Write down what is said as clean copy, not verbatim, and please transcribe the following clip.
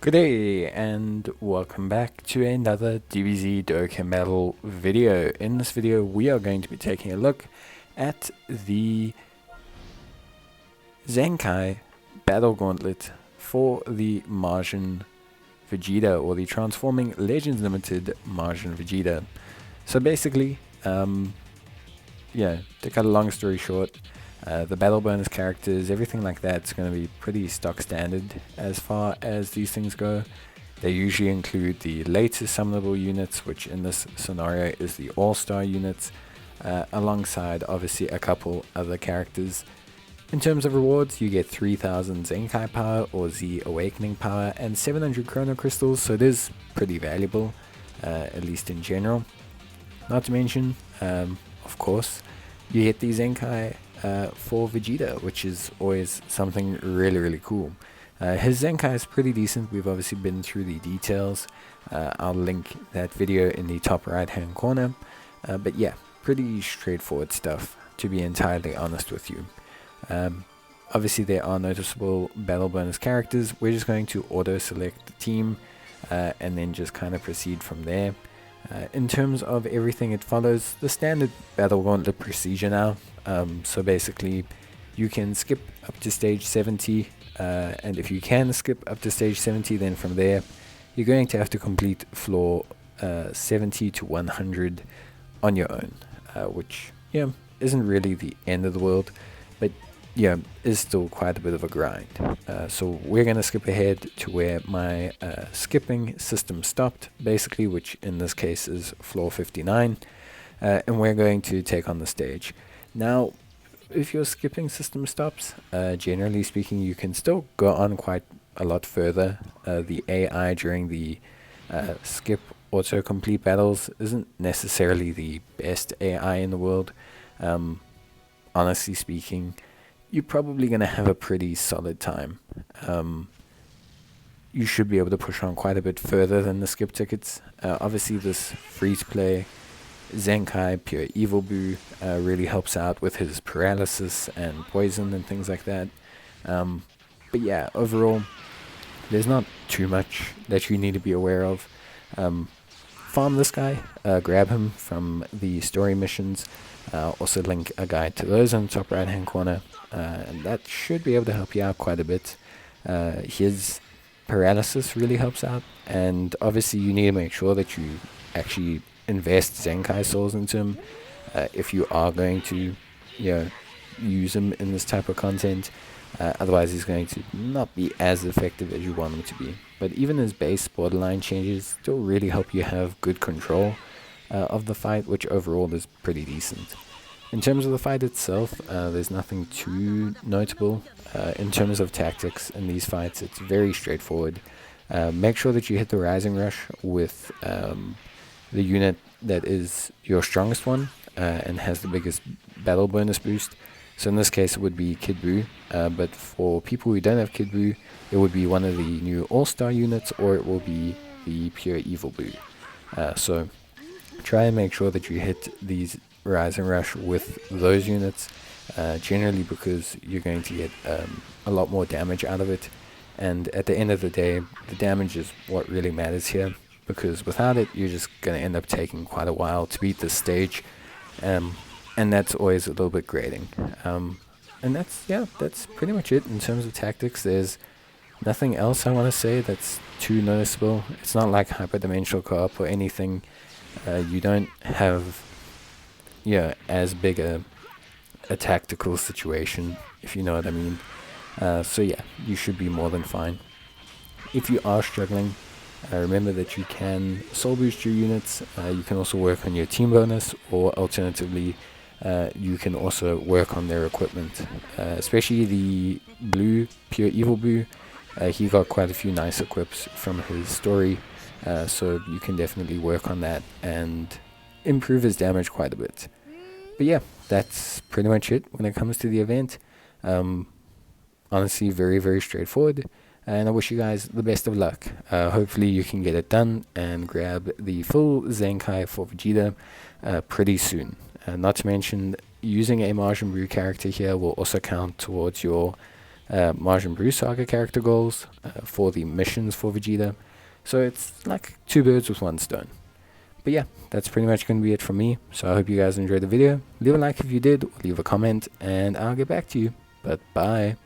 Good day and welcome back to another DBZ Dokkan Battle video. In this video we are going to be taking a look at the Zenkai Battle Gauntlet for the Majin Vegeta, or the Transforming Legends Limited Majin Vegeta. So basically, to cut a long story short, the battle bonus characters, everything like that's going to be pretty stock standard as far as these things go. They usually include the latest summonable units, which in this scenario is the all-star units, alongside obviously a couple other characters. In terms of rewards, you get 3000 Zenkai power or Z Awakening power and 700 Chrono Crystals, so it is pretty valuable, at least in general. Not to mention, of course, you get the Zenkai for Vegeta, which is always something really cool. His Zenkai is pretty decent. We've obviously been through the details. I'll link that video in the top right hand corner. But yeah, pretty straightforward stuff, to be entirely honest with you. Obviously there are noticeable battle bonus characters. We're just going to auto select the team and then just kind of proceed from there. In terms of everything, it follows the standard battle gauntlet procedure now. So basically you can skip up to stage 70, and if you can skip up to stage 70, then from there you're going to have to complete floor 70 to 100 on your own, which isn't really the end of the world, but is still quite a bit of a grind. So we're going to skip ahead to where my skipping system stopped, basically, which in this case is floor 59, and we're going to take on the stage. Now, if your skipping system stops, generally speaking, you can still go on quite a lot further. The AI during the skip autocomplete battles isn't necessarily the best AI in the world. Honestly speaking, you're probably going to have a pretty solid time. You should be able to push on quite a bit further than the skip tickets. Obviously, this free-to-play Zenkai Pure Evil Boo really helps out with his paralysis and poison and things like that. But yeah, overall, there's not too much that you need to be aware of. Farm this guy, grab him from the story missions. Also link a guide to those in the top right hand corner, and that should be able to help you out quite a bit. His paralysis really helps out, and obviously you need to make sure that you actually invest Zenkai souls into him if you are going to use him in this type of content. Otherwise he's going to not be as effective as you want him to be. But even his base borderline changes still really help you have good control of the fight, which overall is pretty decent. In terms of the fight itself, there's nothing too notable. In terms of tactics in these fights, it's very straightforward. Make sure that you hit the Rising Rush with the unit that is your strongest one and has the biggest battle bonus boost. So in this case it would be Kid Buu, but for people who don't have Kid Buu, it would be one of the new all-star units, or it will be the Pure Evil Buu. So try and make sure that you hit these Rise and Rush with those units, generally because you're going to get a lot more damage out of it, and at the end of the day the damage is what really matters here, because without it you're just going to end up taking quite a while to beat this stage, and that's always a little bit grating. And that's pretty much it in terms of tactics. There's nothing else I want to say that's too noticeable. It's not like hyperdimensional co-op or anything. You don't have as big a tactical situation, if you know what I mean. So yeah, you should be more than fine. If you are struggling, remember that you can soul boost your units. You can also work on your team bonus, or alternatively you can also work on their equipment, especially the blue Pure Evil Boo. He got quite a few nice equips from his story, so you can definitely work on that and improve his damage quite a bit. But yeah, that's pretty much it when it comes to the event. Honestly, very straightforward, and I wish you guys the best of luck. Hopefully you can get it done and grab the full Zenkai for Vegeta pretty soon. Not to mention, using a Majin Buu character here will also count towards your Majin Buu Saga character goals for the missions for Vegeta. So it's like 2 birds with 1 stone. But yeah, that's pretty much going to be it from me. So I hope you guys enjoyed the video. Leave a like if you did, leave a comment, and I'll get back to you. But bye.